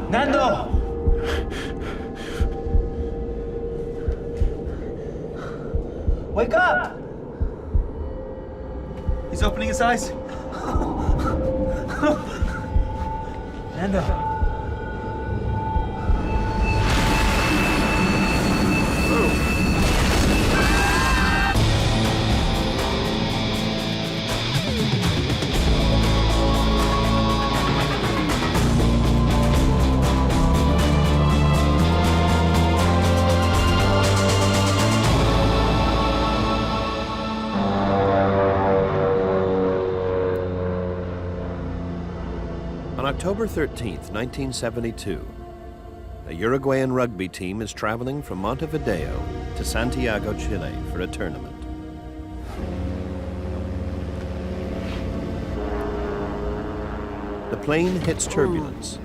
Nando! Wake up! He's opening his eyes. Nando. On October 13th, 1972, a Uruguayan rugby team is traveling from Montevideo to Santiago, Chile for a tournament. The plane hits turbulence.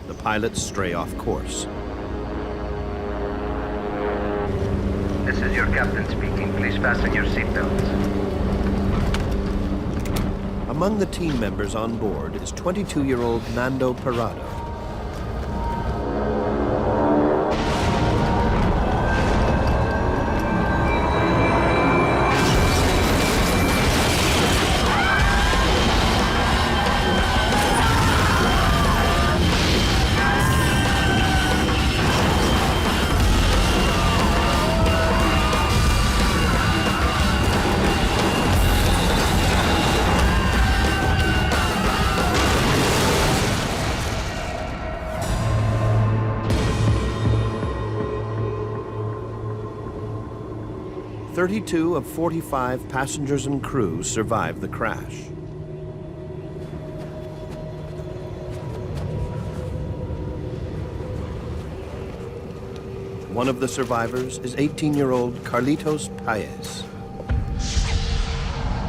The pilots stray off course. This is your captain speaking. Please fasten your seatbelts. Among the team members on board is 22-year-old Nando Parado. Thirty-two of 45 passengers and crew survived the crash. One of the survivors is 18-year-old Carlitos Paez.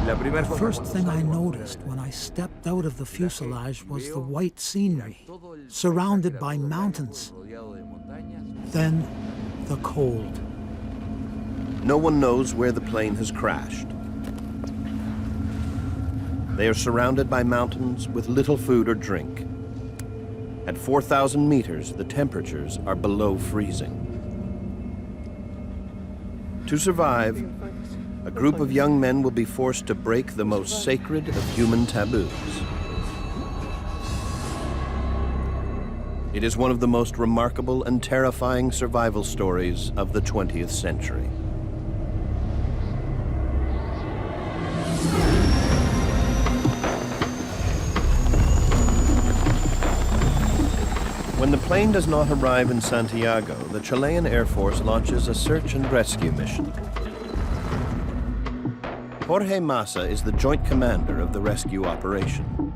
The first thing I noticed when I stepped out of the fuselage was the white scenery, surrounded by mountains. Then, the cold. No one knows where the plane has crashed. They are surrounded by mountains with little food or drink. At 4,000 meters, the temperatures are below freezing. To survive, a group of young men will be forced to break the most sacred of human taboos. It is one of the most remarkable and terrifying survival stories of the 20th century. When the plane does not arrive in Santiago, the Chilean Air Force launches a search and rescue mission. Jorge Massa is the joint commander of the rescue operation.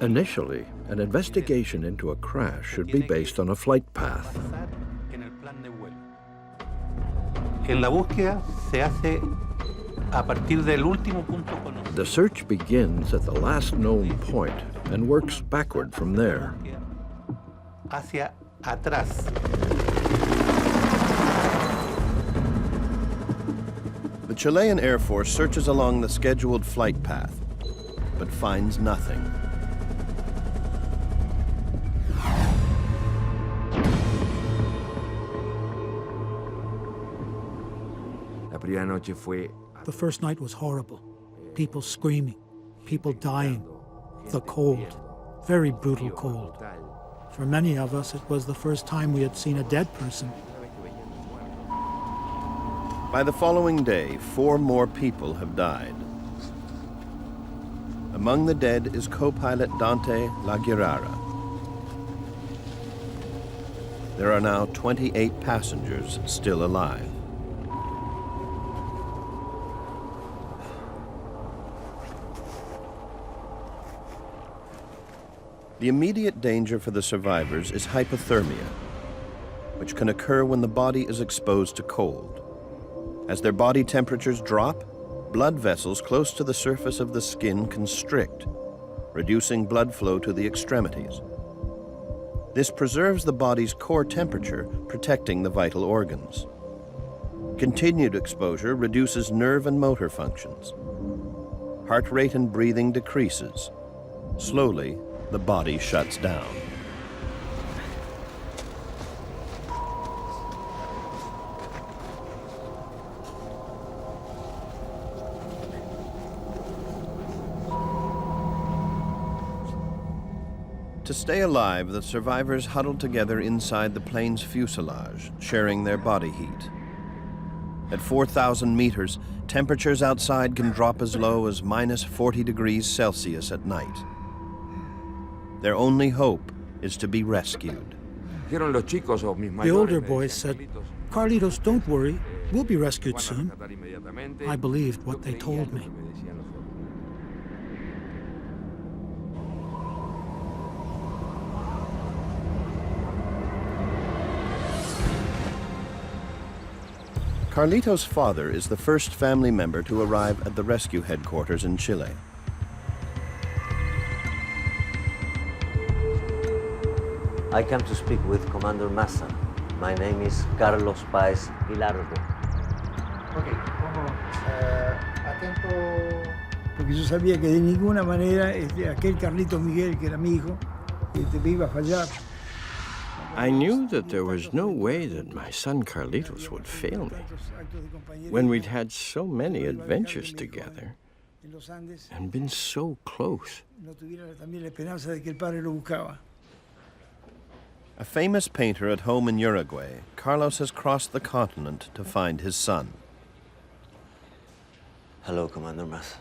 Initially, an investigation into a crash should be based on a flight path. The search begins at the last known point and works backward from there. The Chilean Air Force searches along the scheduled flight path, but finds nothing. The first night was horrible. People screaming, people dying, the cold, very brutal cold. For many of us, it was the first time we had seen a dead person. By the following day, 4 more people have died. Among the dead is co-pilot Dante Laguirara. There are now 28 passengers still alive. The immediate danger for the survivors is hypothermia, which can occur when the body is exposed to cold. As their body temperatures drop, blood vessels close to the surface of the skin constrict, reducing blood flow to the extremities. This preserves the body's core temperature, protecting the vital organs. Continued exposure reduces nerve and motor functions. Heart rate and breathing decreases. Slowly, the body shuts down. To stay alive, the survivors huddled together inside the plane's fuselage, sharing their body heat. At 4,000 meters, temperatures outside can drop as low as minus 40 degrees Celsius at night. Their only hope is to be rescued. The older boys said, "Carlitos, don't worry, we'll be rescued soon." I believed what they told me. Carlitos' father is the first family member to arrive at the rescue headquarters in Chile. I come to speak with Commander Massa. My name is Carlos Páez Hilardo. Ok, vamos atento, porque yo sabía que de ninguna manera aquel Carlitos Miguel, que era mi hijo, me iba a fallar. I knew that there was no way that my son Carlitos would fail me when we'd had so many adventures together and been so close. A famous painter at home in Uruguay, Carlos has crossed the continent to find his son. Hello, Commander Massa.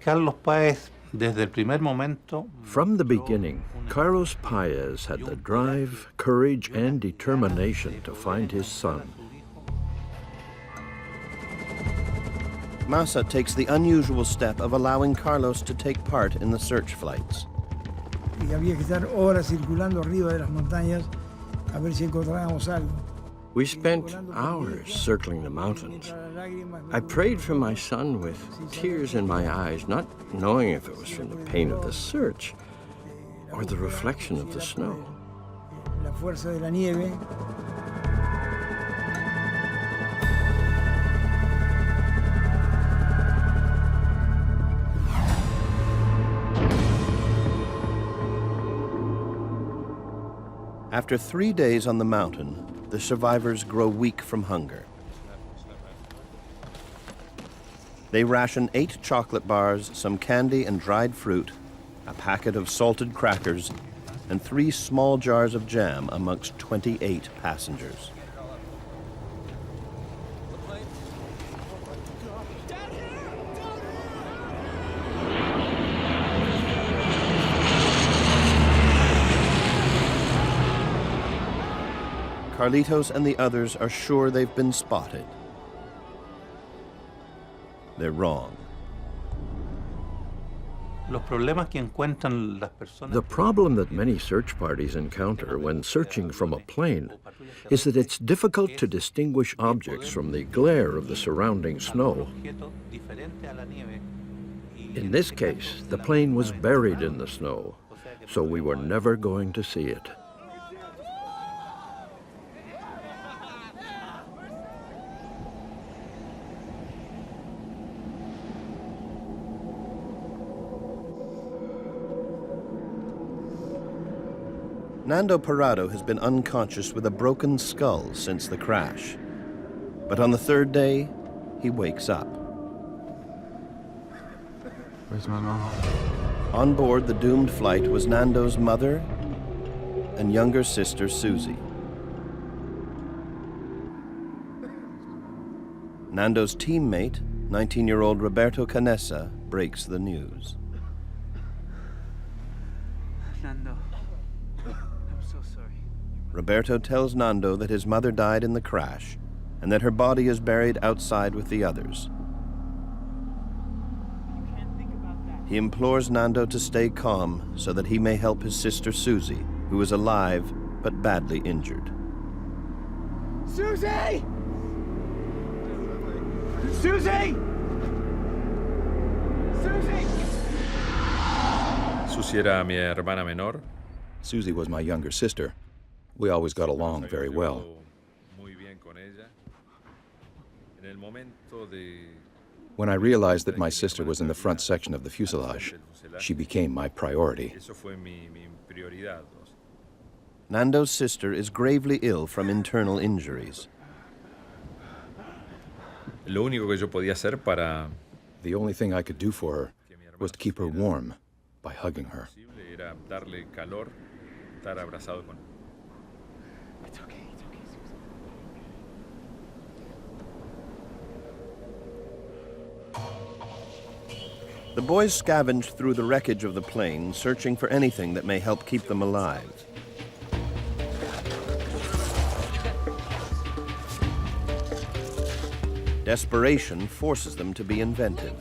Carlos Páez, desde el primer momento. From the beginning, Carlos Páez had the drive, courage, and determination to find his son. Massa takes the unusual step of allowing Carlos to take part in the search flights. Y había que estar horas circulando arriba de las montañas a ver si encontrábamos algo. We spent hours circling the mountains. I prayed for my son with tears in my eyes, not knowing if it was from the pain of the search or the reflection of the snow. La fuerza de la nieve. After 3 days on the mountain, the survivors grow weak from hunger. They ration 8 chocolate bars, some candy and dried fruit, a packet of salted crackers, and 3 small jars of jam amongst 28 passengers. Carlitos and the others are sure they've been spotted. They're wrong. Los problemas que encuentran las personas. The problem that many search parties encounter when searching from a plane is that it's difficult to distinguish objects from the glare of the surrounding snow. In this case, the plane was buried in the snow, so we were never going to see it. Nando Parado has been unconscious with a broken skull since the crash. But on the 3rd day, he wakes up. Where's my mom? On board the doomed flight was Nando's mother and younger sister, Susie. Nando's teammate, 19-year-old Roberto Canessa, breaks the news. Nando, I'm so sorry. Roberto tells Nando that his mother died in the crash and that her body is buried outside with the others. He implores Nando to stay calm so that he may help his sister Susie, who is alive but badly injured. Susie! Susie! Susie! Susie era mi hermana menor. Susie was my younger sister. We always got along very well. When I realized that my sister was in the front section of the fuselage, she became my priority. Nando's sister is gravely ill from internal injuries. Lo único que yo podía hacer para The only thing I could do for her was to keep her warm by hugging her. era darle calor, estar abrazado con. The boys scavenge through the wreckage of the plane, searching for anything that may help keep them alive. Desperation forces them to be inventive.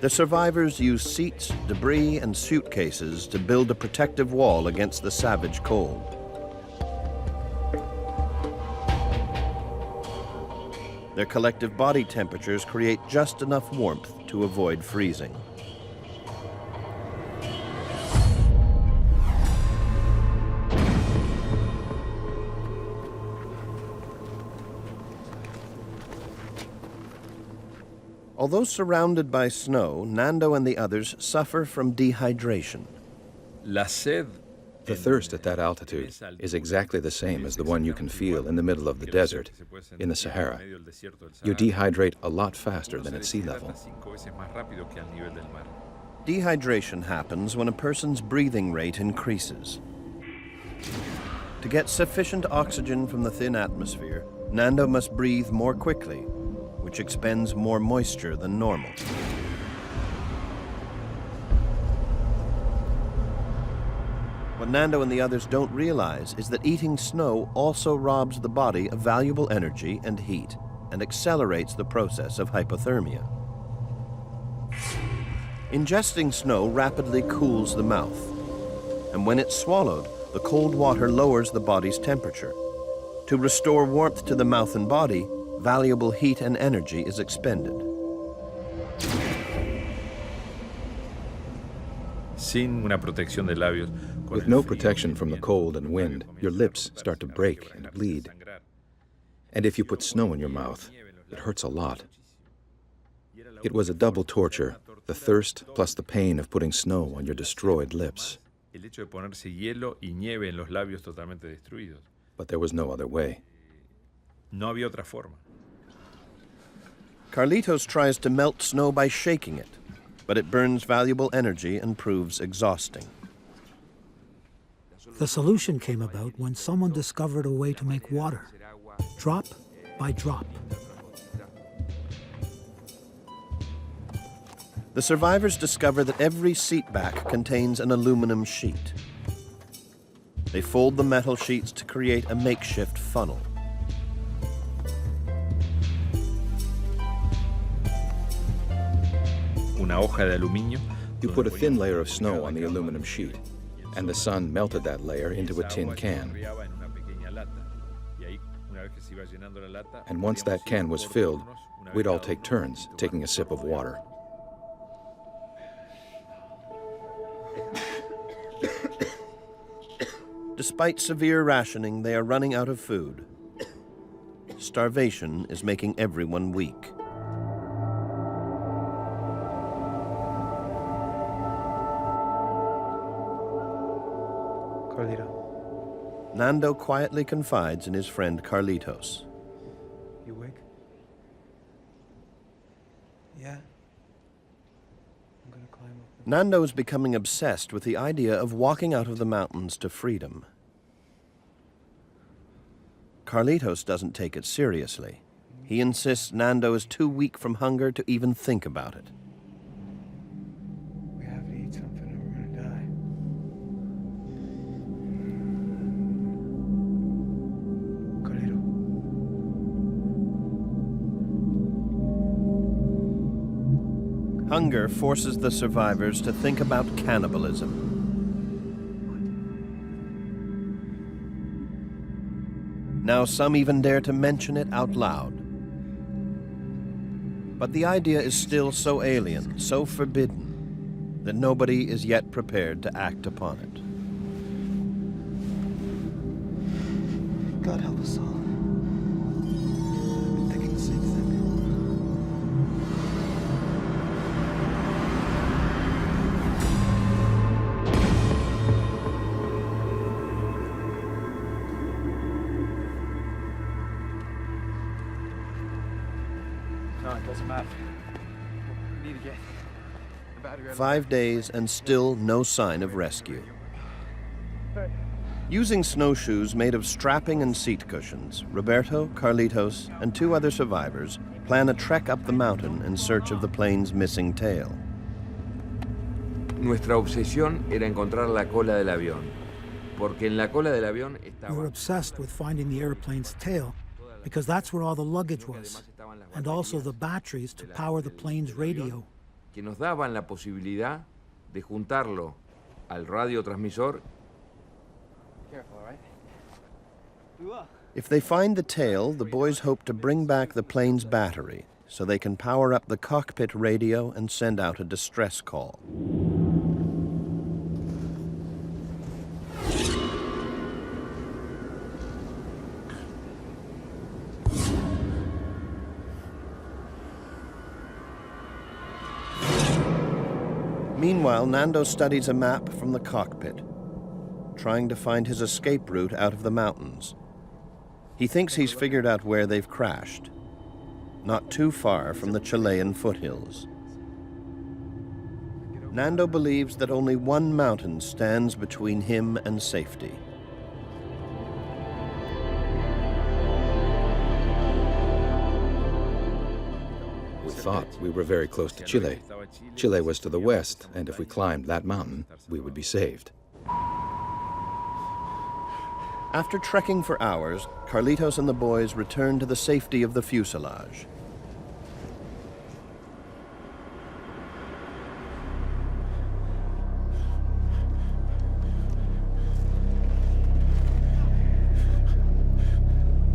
The survivors use seats, debris, and suitcases to build a protective wall against the savage cold. Their collective body temperatures create just enough warmth to avoid freezing. Although surrounded by snow, Nando and the others suffer from dehydration. La sed. The thirst at that altitude is exactly the same as the one you can feel in the middle of the desert, in the Sahara. You dehydrate a lot faster than at sea level. Dehydration happens when a person's breathing rate increases. To get sufficient oxygen from the thin atmosphere, Nando must breathe more quickly, which expends more moisture than normal. What Nando and the others don't realize is that eating snow also robs the body of valuable energy and heat and accelerates the process of hypothermia. Ingesting snow rapidly cools the mouth, and when it's swallowed, the cold water lowers the body's temperature. To restore warmth to the mouth and body, valuable heat and energy is expended. Sin una protección de labios. With no protection from the cold and wind, your lips start to break and bleed. And if you put snow in your mouth, it hurts a lot. It was a double torture, the thirst plus the pain of putting snow on your destroyed lips. El hecho de ponerse hielo y nieve en los labios totalmente destruidos. But there was no other way. No había otra forma. Carlitos tries to melt snow by shaking it, but it burns valuable energy and proves exhausting. The solution came about when someone discovered a way to make water, drop by drop. The survivors discover that every seat back contains an aluminum sheet. They fold the metal sheets to create a makeshift funnel. Una hoja de aluminio. You put a thin layer of snow on the aluminum sheet, and the sun melted that layer into a tin can. And once that can was filled, we'd all take turns taking a sip of water. Despite severe rationing, they are running out of food. Starvation is making everyone weak. Carlito. Nando quietly confides in his friend Carlitos. You awake? Yeah. I'm gonna climb up. Nando is becoming obsessed with the idea of walking out of the mountains to freedom. Carlitos doesn't take it seriously. He insists Nando is too weak from hunger to even think about it. We have to eat something or we're gonna die. Carlito. Hunger forces the survivors to think about cannibalism. Now some even dare to mention it out loud. But the idea is still so alien, so forbidden, that nobody is yet prepared to act upon it. God help us all. I've been thinking the same thing. No, it doesn't matter. We need to get the battery. 5 days and still no sign of rescue. Using snowshoes made of strapping and seat cushions, Roberto, Carlitos, and 2 other survivors plan a trek up the mountain in search of the plane's missing tail. Nuestra obsesión era encontrar la cola del avión, porque en la cola del avión We estaba. were obsessed with finding the airplane's tail because that's where all the luggage was, and also the batteries to power the plane's radio. Que nos daban la posibilidad de juntarlo al radiotransmisor. Careful, all right? We will. If they find the tail, the boys hope to bring back the plane's battery so they can power up the cockpit radio and send out a distress call. Meanwhile, Nando studies a map from the cockpit, trying to find his escape route out of the mountains. He thinks he's figured out where they've crashed, not too far from the Chilean foothills. Nando believes that only one mountain stands between him and safety. We thought we were very close to Chile. Chile was to the west, and if we climbed that mountain, we would be saved. After trekking for hours, Carlitos and the boys return to the safety of the fuselage.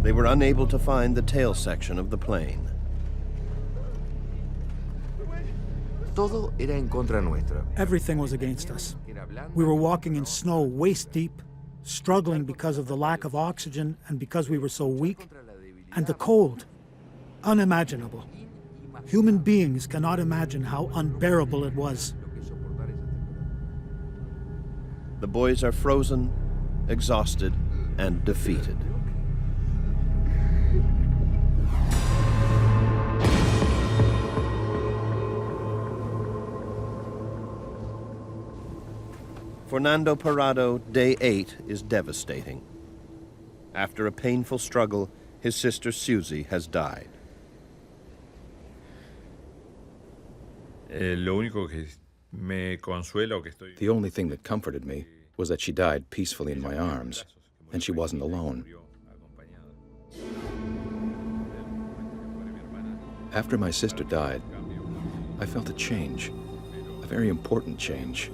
They were unable to find the tail section of the plane. Todo era en contra nuestra. Everything was against us. We were walking in snow waist deep, struggling because of the lack of oxygen and because we were so weak. And the cold, unimaginable. Human beings cannot imagine how unbearable it was. The boys are frozen, exhausted, and defeated. For Nando Parrado, day 8 is devastating. After a painful struggle, his sister Susie has died. Lo único que me consuela o que estoy. The only thing that comforted me was that she died peacefully in my arms, and she wasn't alone. After my sister died, I felt a change, a very important change.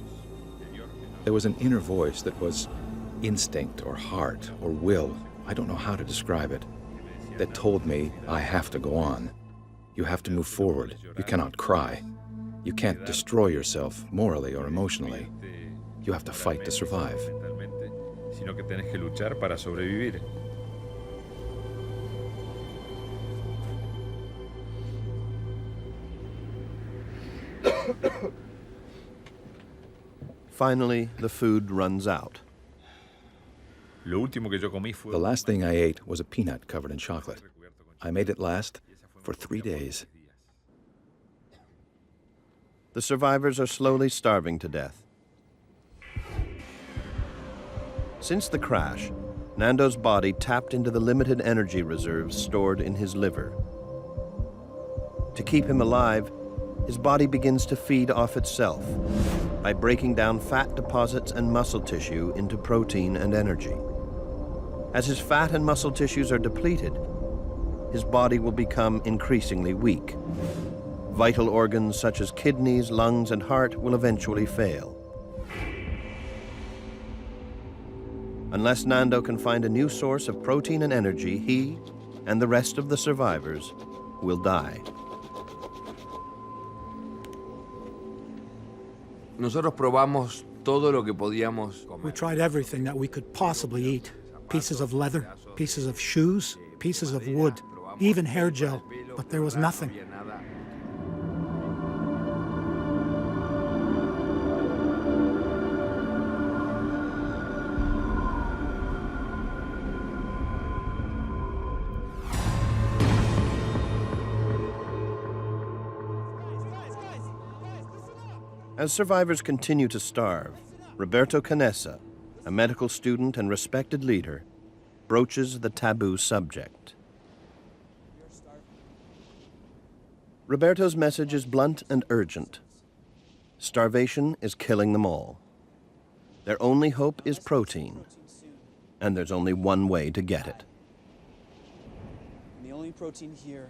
There was an inner voice that was instinct or heart or will, I don't know how to describe it, that told me I have to go on. You have to move forward. You cannot cry. You can't destroy yourself morally or emotionally. You have to fight to survive. Sino que tenés que luchar para sobrevivir. Finally, the food runs out. Lo último que yo comí fue. The last thing I ate was a peanut covered in chocolate. I made it last for 3 days. The survivors are slowly starving to death. Since the crash, Nando's body tapped into the limited energy reserves stored in his liver. To keep him alive, his body begins to feed off itself by breaking down fat deposits and muscle tissue into protein and energy. As his fat and muscle tissues are depleted, his body will become increasingly weak. Vital organs such as kidneys, lungs, and heart will eventually fail. Unless Nando can find a new source of protein and energy, he and the rest of the survivors will die. Nosotros probamos todo lo que podíamos We comer. tried everything that we could possibly eat. Pieces of leather, pieces of shoes, pieces of wood, even hair gel, but there was nothing. As survivors continue to starve, Roberto Canessa, a medical student and respected leader, broaches the taboo subject. Roberto's message is blunt and urgent. Starvation is killing them all. Their only hope is protein, and there's only one way to get it. And the only protein here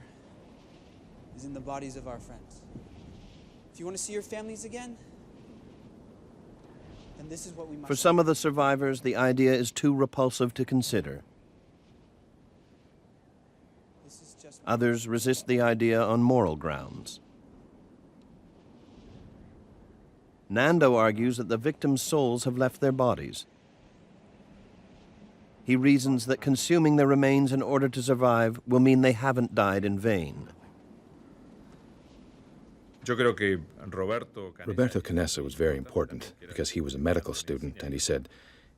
is in the bodies of our friends. If you want to see your families again, then this is what we must For some of the survivors, the idea is too repulsive to consider. Others resist the idea on moral grounds. Nando argues that the victims' souls have left their bodies. He reasons that consuming their remains in order to survive will mean they haven't died in vain. Roberto Canessa was very important because he was a medical student, and he said,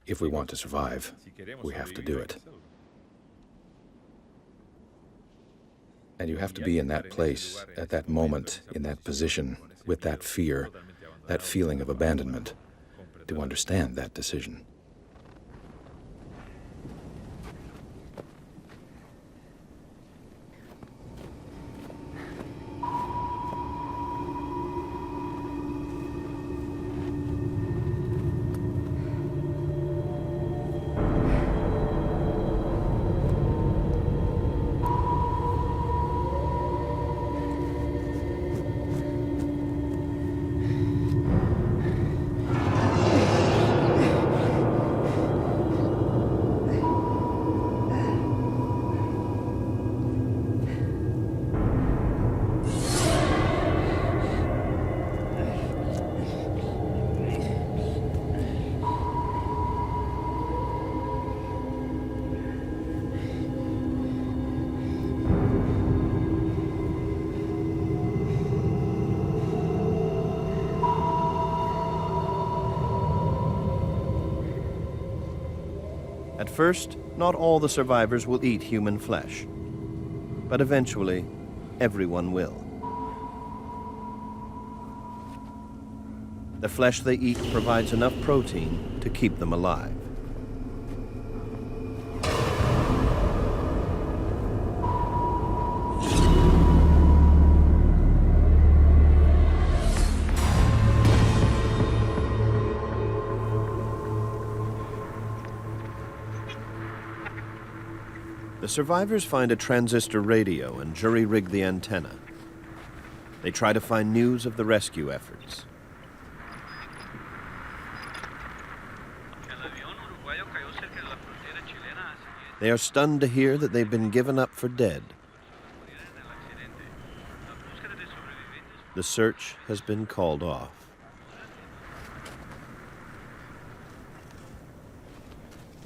if we want to survive, we have to do it. And you have to be in that place, at that moment, in that position, with that fear, that feeling of abandonment, to understand that decision. At first, not all the survivors will eat human flesh, but eventually, everyone will. The flesh they eat provides enough protein to keep them alive. The survivors find a transistor radio and jury-rig the antenna. They try to find news of the rescue efforts. They are stunned to hear that they've been given up for dead. The search has been called off.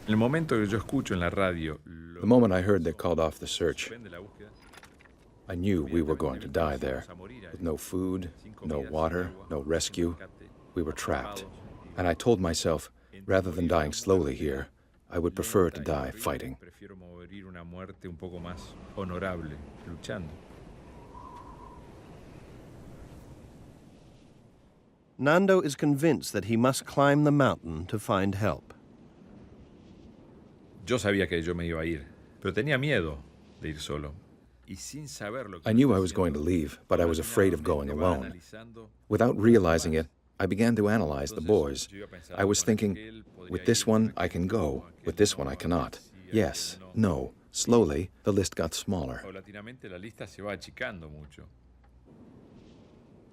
El momento que yo escucho en la radio, The moment I heard they called off the search, I knew we were going to die there, with no food, no water, no rescue. We were trapped. And I told myself, rather than dying slowly here, I would prefer to die fighting. prefiero morir una muerte un poco más honorable, luchando. Nando is convinced that he must climb the mountain to find help. Yo sabía que yo me iba a ir, pero tenía miedo de ir solo. Y sin saber lo que I knew I was going to leave, but I was afraid of going alone. Without realizing it, I began to analyze the boys. I was thinking, with this one I can go, with this one I cannot. Yes, no. Slowly, the list got smaller. Paulatinamente la lista se va achicando mucho.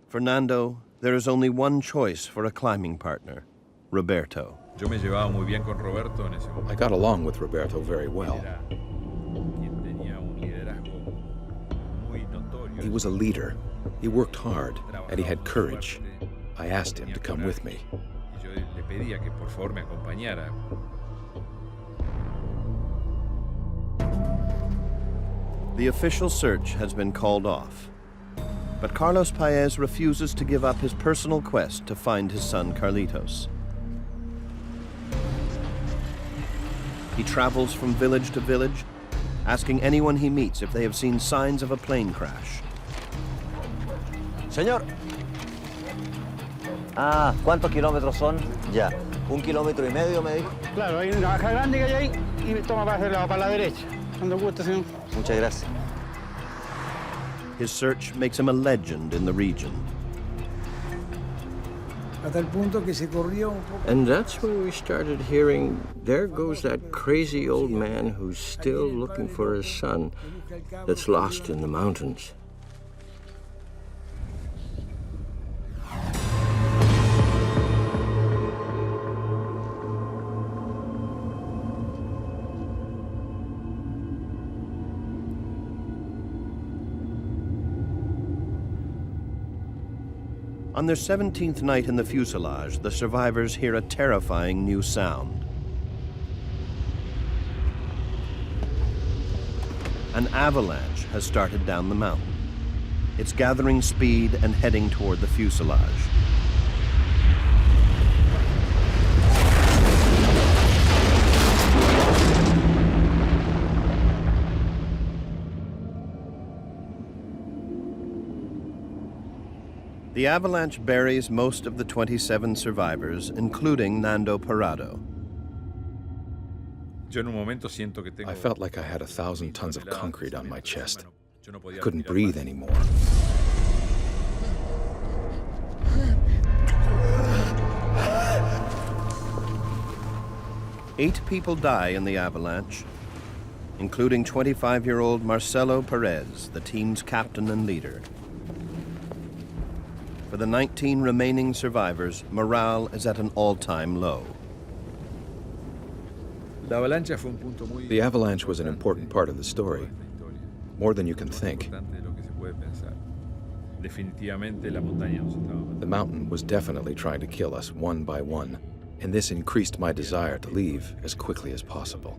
For Nando, there is only one choice for a climbing partner, Roberto. Yo me llevaba muy bien con Roberto en ese momento. I got along with Roberto very well. Quien tenía un liderazgo muy notorio. He was a leader. He worked hard, and he had courage. I asked him to come with me. Yo le pedía que por favor me acompañara. The official search has been called off, but Carlos Paez refuses to give up his personal quest to find his son Carlitos. He travels from village to village, asking anyone he meets if they have seen signs of a plane crash. Señor. Ah, ¿cuántos kilómetros son? Ya. 1,5 kilómetros, me dijo. Claro, hay una baja grande que hay ahí y toma para la derecha. Cuando guste, señor. Muchas gracias. His search makes him a legend in the region. Hasta el punto que se corrió un poco. And that's when we started hearing, there goes that crazy old man who's still looking for his son that's lost in the mountains. On their 17th night in the fuselage, the survivors hear a terrifying new sound. An avalanche has started down the mountain. It's gathering speed and heading toward the fuselage. The avalanche buries most of the 27 survivors, including Nando Parrado. I felt like I had 1,000 tons of concrete on my chest. I couldn't breathe anymore. Eight people die in the avalanche, including 25-year-old Marcelo Perez, the team's captain and leader. For the 19 remaining survivors, morale is at an all-time low. The avalanche was an important part of the story, more than you can think. The mountain was definitely trying to kill us one by one, and this increased my desire to leave as quickly as possible.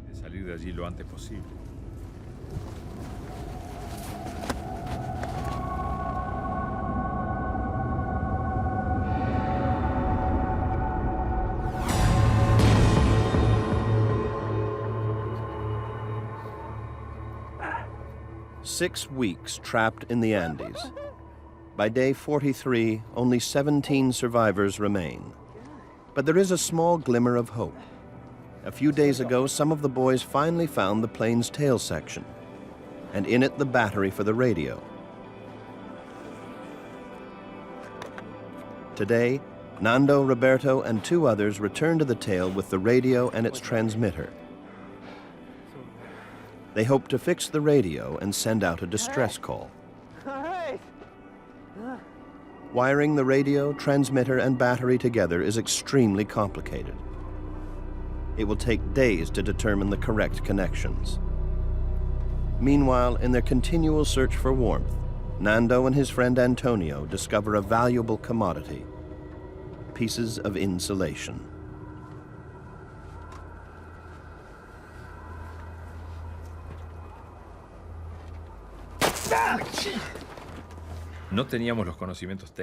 6 weeks trapped in the Andes. By day 43, only 17 survivors remain. But there is a small glimmer of hope. A few days ago, some of the boys finally found the plane's tail section, and in it the battery for the radio. Today, Nando, Roberto, and 2 others return to the tail with the radio and its transmitter. They hope to fix the radio and send out a distress call. Wiring the radio, transmitter, and battery together is extremely complicated. It will take days to determine the correct connections. Meanwhile, in their continual search for warmth, Nando and his friend Antonio discover a valuable commodity: pieces of insulation.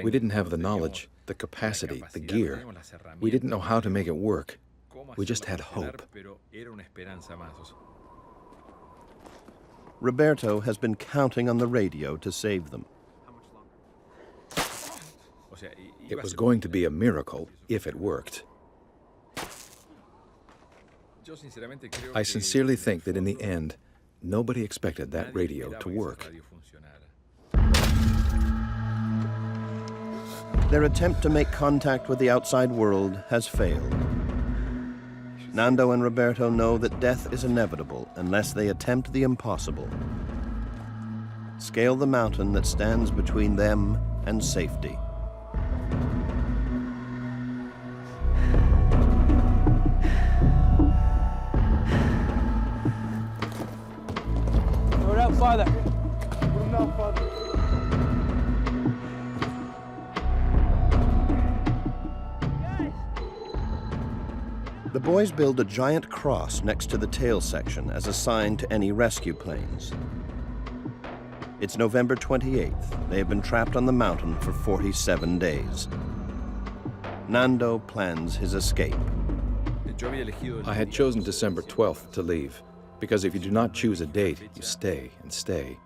We didn't have the knowledge, the capacity, the gear. We didn't know how to make it work. We just had hope. Roberto has been counting on the radio to save them. It was going to be a miracle if it worked. I sincerely think that in the end, nobody expected that radio to work. Their attempt to make contact with the outside world has failed. Nando and Roberto know that death is inevitable unless they attempt the impossible: scale the mountain that stands between them and safety. We're out farther. The boys build a giant cross next to the tail section as a sign to any rescue planes. It's November 28th. They have been trapped on the mountain for 47 days. Nando plans his escape. I had chosen December 12th to leave, because if you do not choose a date, you stay and stay.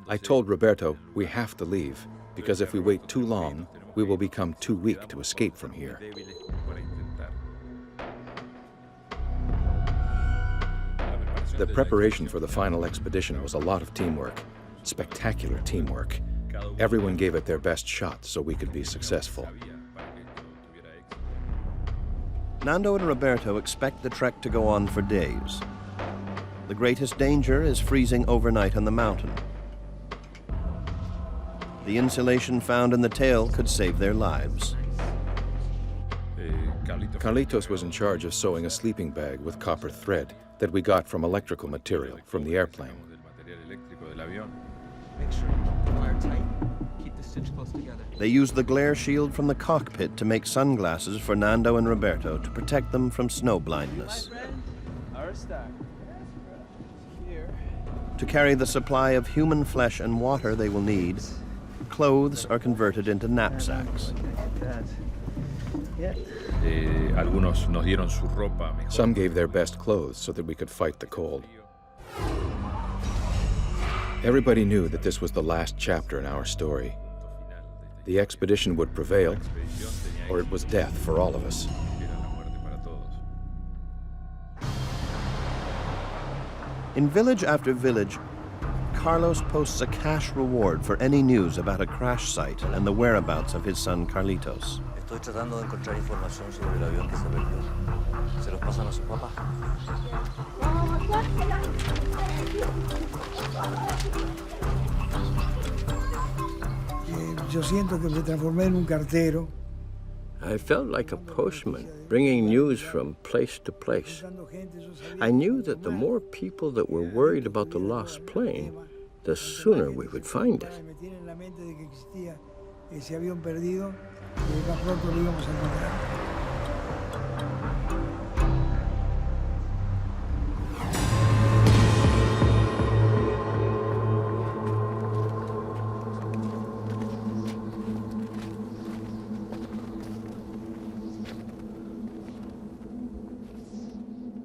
I told Roberto we have to leave, because if we wait too long, we will become too weak to escape from here. The preparation for the final expedition was a lot of teamwork, spectacular teamwork. Everyone gave it their best shot so we could be successful. Nando and Roberto expect the trek to go on for days. The greatest danger is freezing overnight on the mountain. The insulation found in the tail could save their lives. Carlitos was in charge of sewing a sleeping bag with copper thread that we got from electrical material from the airplane. Make sure you wire tight. Keep the stitch close together. They used the glare shield from the cockpit to make sunglasses for Nando and Roberto to protect them from snow blindness. To carry the supply of human flesh and water they will need, clothes are converted into knapsacks. Some gave their best clothes so that we could fight the cold. Everybody knew that this was the last chapter in our story. The expedition would prevail, or it was death for all of us. In village after village, Carlos posts a cash reward for any news about a crash site and the whereabouts of his son Carlitos. Estoy tratando de encontrar información sobre el avión que se perdió. ¿Se los pasan a su papá? Yo siento que me transformé en un cartero. I felt like a postman, bringing news from place to place. I knew that the more people that were worried about the lost plane, the sooner we would find it. Ese avión perdido, y más pronto lo íbamos a encontrar.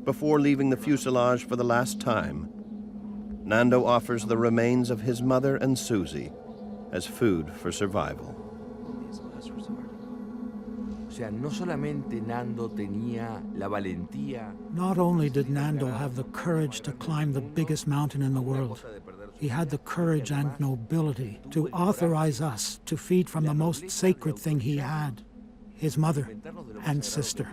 Before leaving the fuselage for the last time, Nando offers the remains of his mother and Susie as food for survival. Not only did Nando have the courage to climb the biggest mountain in the world, he had the courage and nobility to authorize us to feed from the most sacred thing he had, his mother and sister.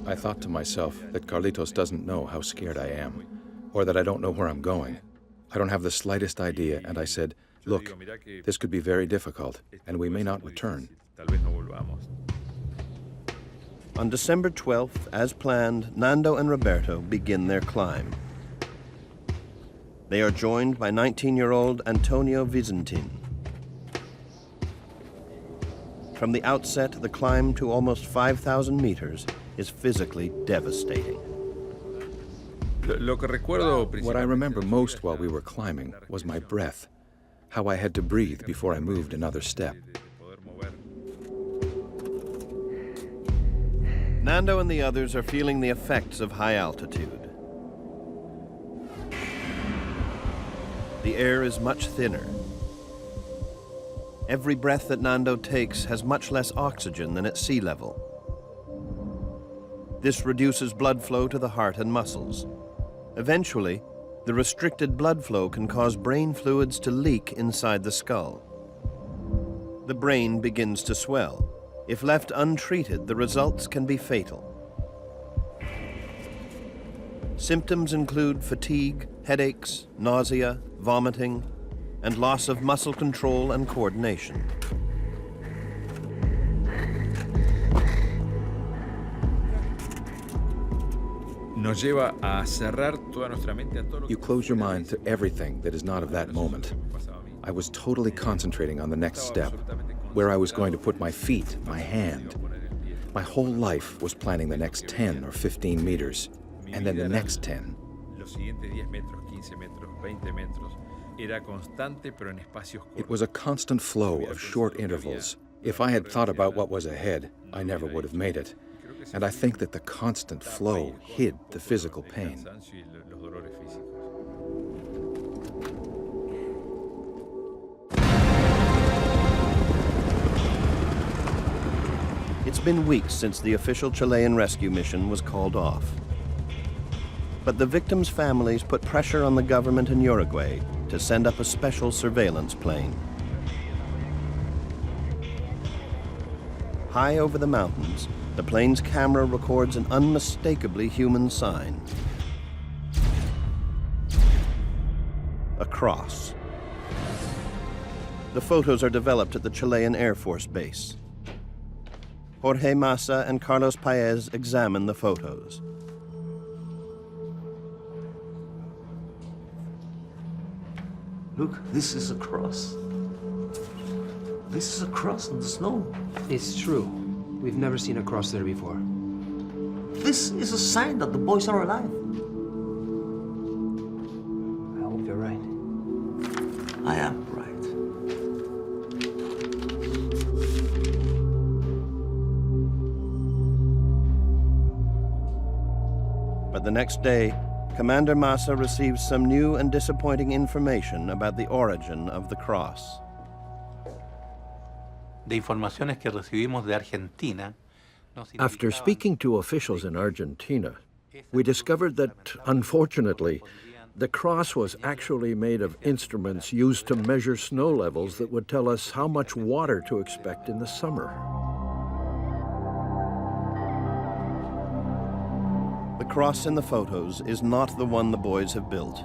I thought to myself that Carlitos doesn't know how scared I am, or that I don't know where I'm going. I don't have the slightest idea, and I said, look, this could be very difficult, and we may not return. On December 12th, as planned, Nando and Roberto begin their climb. They are joined by 19-year-old Antonio Vicentin. From the outset, the climb to almost 5,000 meters is physically devastating. What I remember most while we were climbing was my breath, how I had to breathe before I moved another step. Nando and the others are feeling the effects of high altitude. The air is much thinner. Every breath that Nando takes has much less oxygen than at sea level. This reduces blood flow to the heart and muscles. Eventually, the restricted blood flow can cause brain fluids to leak inside the skull. The brain begins to swell. If left untreated, the results can be fatal. Symptoms include fatigue, headaches, nausea, vomiting, and loss of muscle control and coordination. nos lleva a cerrar toda nuestra mente a todo lo que You close your mind to everything that is not of that moment. I was totally concentrating on the next step, where I was going to put my feet, my hand. My whole life was planning the next 10 or 15 meters, and then the next 10. los siguientes 10 metros, 15 metros, 20 metros. Era constante, pero en espacios cortos. It was a constant flow of short intervals. If I had thought about what was ahead, I never would have made it. And I think that the constant flow hid the physical pain. It's been weeks since the official Chilean rescue mission was called off. But the victims' families put pressure on the government in Uruguay to send up a special surveillance plane. High over the mountains, the plane's camera records an unmistakably human sign. A cross. The photos are developed at the Chilean Air Force Base. Jorge Massa and Carlos Paez examine the photos. Look, this is a cross. This is a cross on the snow. It's true. We've never seen a cross there before. This is a sign that the boys are alive. I hope you're right. I am right. But the next day, Commander Massa receives some new and disappointing information about the origin of the cross. De informaciones que recibimos de Argentina. After speaking to officials in Argentina, we discovered that, unfortunately, the cross was actually made of instruments used to measure snow levels that would tell us how much water to expect in the summer. The cross in the photos is not the one the boys have built.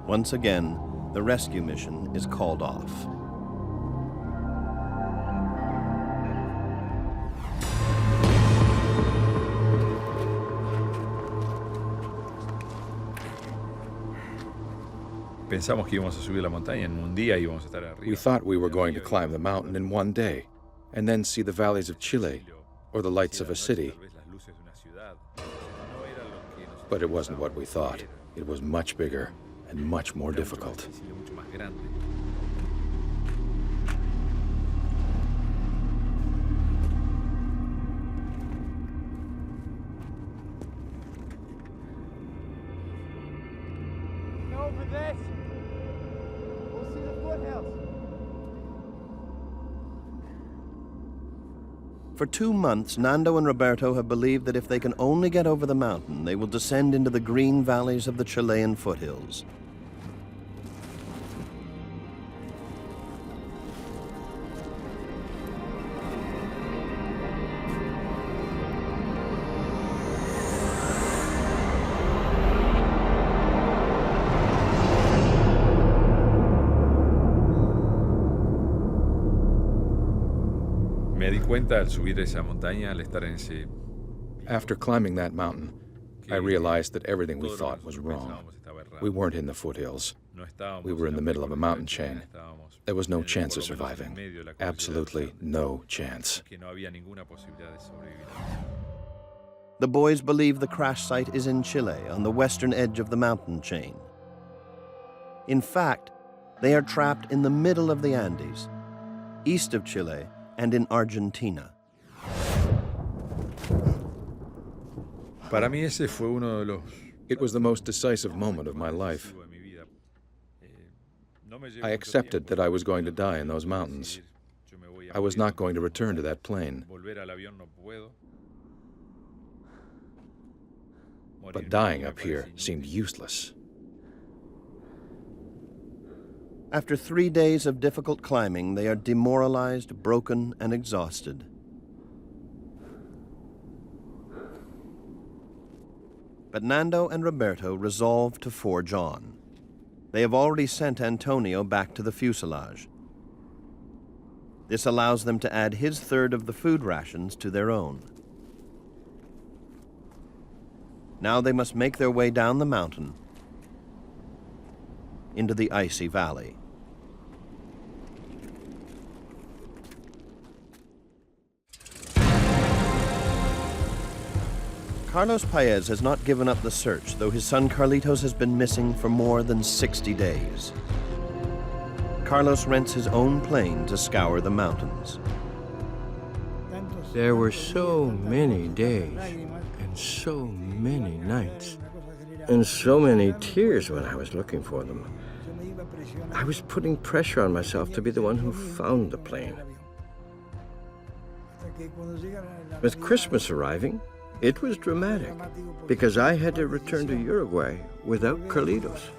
Once again, the rescue mission is called off. Pensamos que íbamos a subir la montaña en un día y íbamos a estar arriba. We thought we were going to climb the mountain in one day, and then see the valleys of Chile, or the lights of a city. But it wasn't what we thought. It was much bigger and much more difficult. Go for this. We'll see the foothills. For 2 months, Nando and Roberto have believed that if they can only get over the mountain, they will descend into the green valleys of the Chilean foothills. Me di cuenta al subir esa montaña, al estar en ese... After climbing that mountain, I realized that everything we thought was wrong. We weren't in the foothills. We were in the middle of a mountain chain. There was no chance of surviving. Absolutely no chance. The boys believe the crash site is in Chile, on the western edge of the mountain chain. In fact, they are trapped in the middle of the Andes, east of Chile and in Argentina. Para mí ese fue uno de los... It was the most decisive moment of my life. I accepted that I was going to die in those mountains. I was not going to return to that plane. But dying up here seemed useless. After 3 days of difficult climbing, they are demoralized, broken, and exhausted. But Nando and Roberto resolve to forge on. They have already sent Antonio back to the fuselage. This allows them to add his third of the food rations to their own. Now they must make their way down the mountain into the icy valley. Carlos Paez has not given up the search, though his son Carlitos has been missing for more than 60 days. Carlos rents his own plane to scour the mountains. There were so many days, and so many nights, and so many tears when I was looking for them. I was putting pressure on myself to be the one who found the plane. With Christmas arriving, it was dramatic, because I had to return to Uruguay without Carlitos.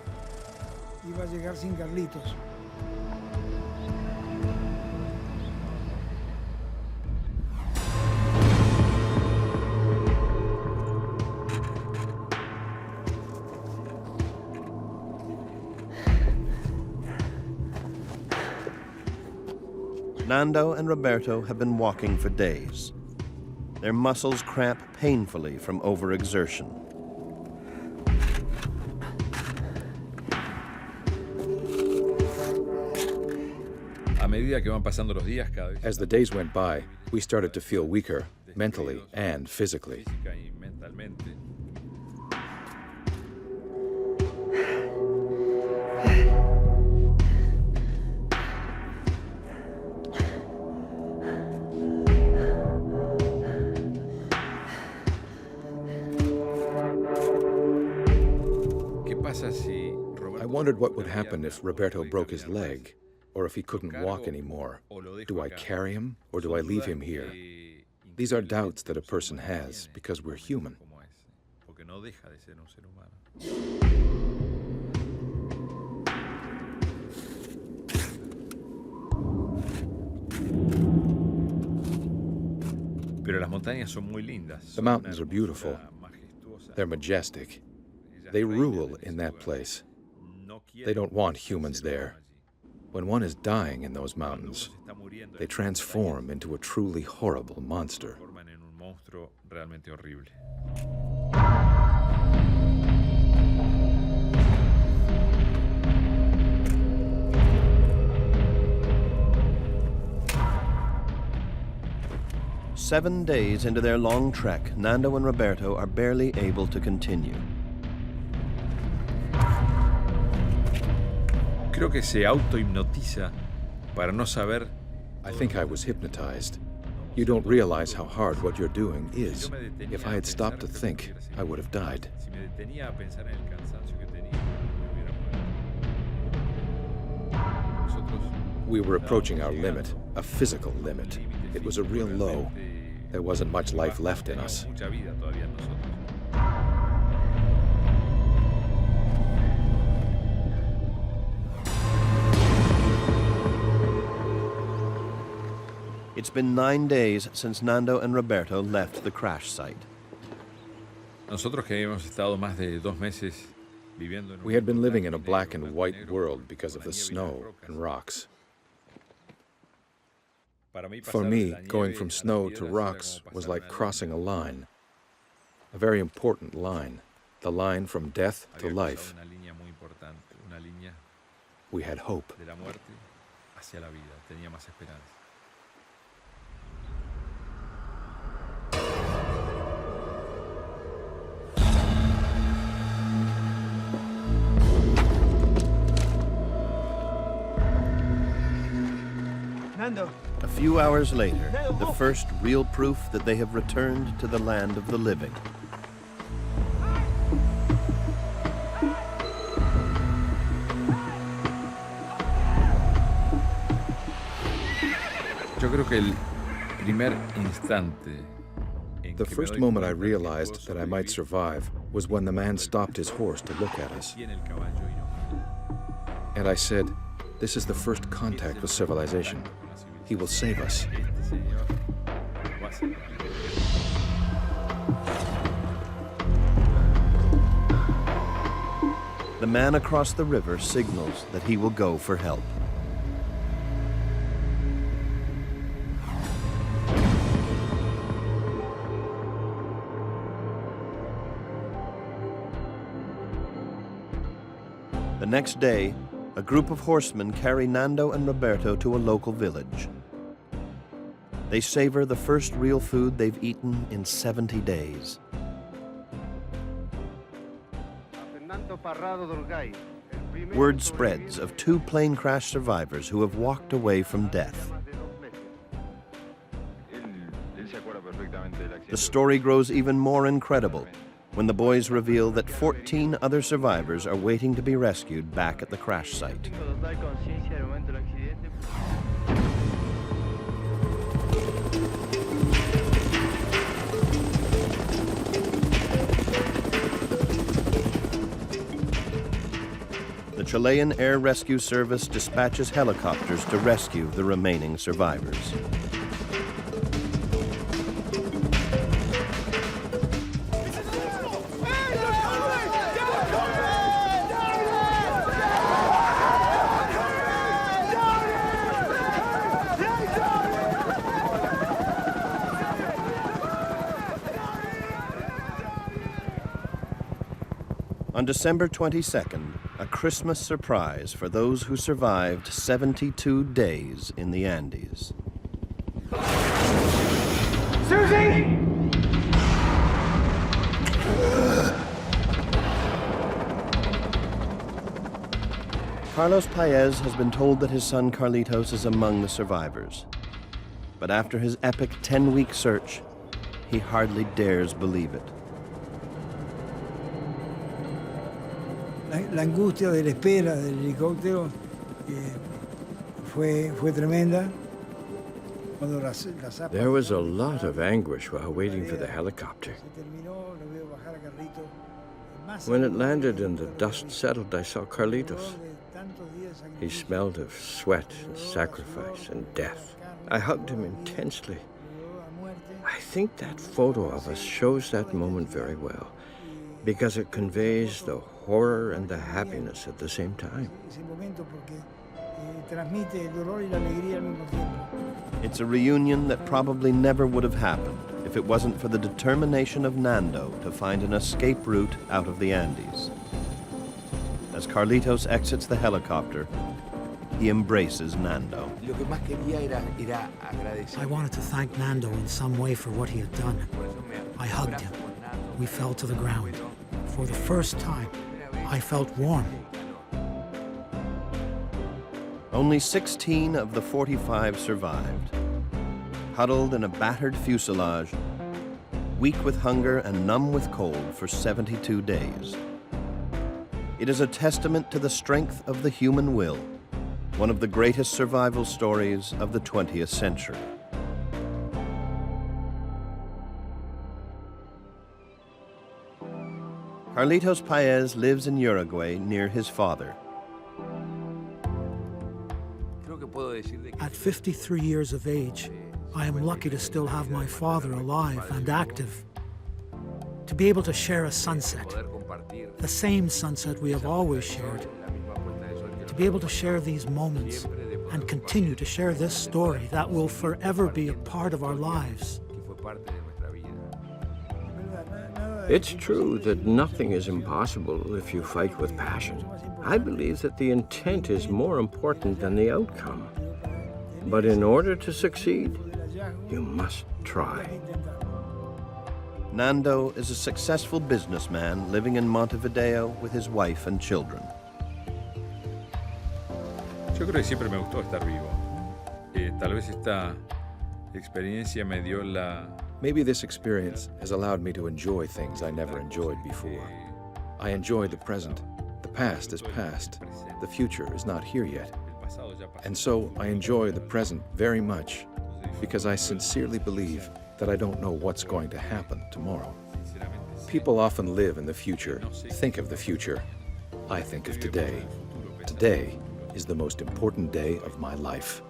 Nando and Roberto have been walking for days. Their muscles cramp painfully from overexertion. As the days went by, we started to feel weaker, mentally and physically. I wondered what would happen if Roberto broke his leg, or if he couldn't walk anymore. Do I carry him, or do I leave him here? These are doubts that a person has, because we're human. The mountains are beautiful. They're majestic. They rule in that place. They don't want humans there. When one is dying in those mountains, they transform into a truly horrible monster. Seven days into their long trek, Nando and Roberto are barely able to continue. I think I was hypnotized. You don't realize how hard what you're doing is. If I had stopped to think, I would have died. We were approaching our limit, a physical limit. It was a real low. There wasn't much life left in us. It's been 9 days since Nando and Roberto left the crash site. We had been living in a black and white world because of the snow and rocks. For me, going from snow to rocks was like crossing a line, a very important line, the line from death to life. We had hope. A few hours later, the first real proof that they have returned to the land of the living. The first moment I realized that I might survive was when the man stopped his horse to look at us. And I said, "This is the first contact with civilization. He will save us." The man across the river signals that he will go for help. The next day, a group of horsemen carry Nando and Roberto to a local village. They savor the first real food they've eaten in 70 days. Word spreads of 2 plane crash survivors who have walked away from death. The story grows even more incredible when the boys reveal that 14 other survivors are waiting to be rescued back at the crash site. The Chilean Air Rescue Service dispatches helicopters to rescue the remaining survivors. On December 22nd, a Christmas surprise for those who survived 72 days in the Andes. Susie! Carlos Paez has been told that his son Carlitos is among the survivors. But after his epic 10-week search, he hardly dares believe it. La angustia de la espera del helicóptero fue tremenda. There was a lot of anguish while waiting for the helicopter. When it landed and the dust settled, I saw Carlitos. He smelled of sweat and sacrifice and death. I hugged him intensely. I think that photo of us shows that moment very well, because it conveys the horror and the happiness at the same time. It's a reunion that probably never would have happened if it wasn't for the determination of Nando to find an escape route out of the Andes. As Carlitos exits the helicopter, he embraces Nando. I wanted to thank Nando in some way for what he had done. I hugged him. We fell to the ground. For the first time, I felt warm. Only 16 of the 45 survived, huddled in a battered fuselage, weak with hunger and numb with cold for 72 days. It is a testament to the strength of the human will, one of the greatest survival stories of the 20th century. Carlitos Paez lives in Uruguay near his father. At 53 years of age, I am lucky to still have my father alive and active. To be able to share a sunset, the same sunset we have always shared. To be able to share these moments and continue to share this story that will forever be a part of our lives. It's true that nothing is impossible if you fight with passion. I believe that the intent is more important than the outcome. But in order to succeed, you must try. Nando is a successful businessman living in Montevideo with his wife and children. Yo creo que siempre me gustó estar vivo. Tal vez esta experiencia me dio la... Maybe this experience has allowed me to enjoy things I never enjoyed before. I enjoy the present. The past is past. The future is not here yet. And so I enjoy the present very much because I sincerely believe that I don't know what's going to happen tomorrow. People often live in the future, think of the future. I think of today. Today is the most important day of my life.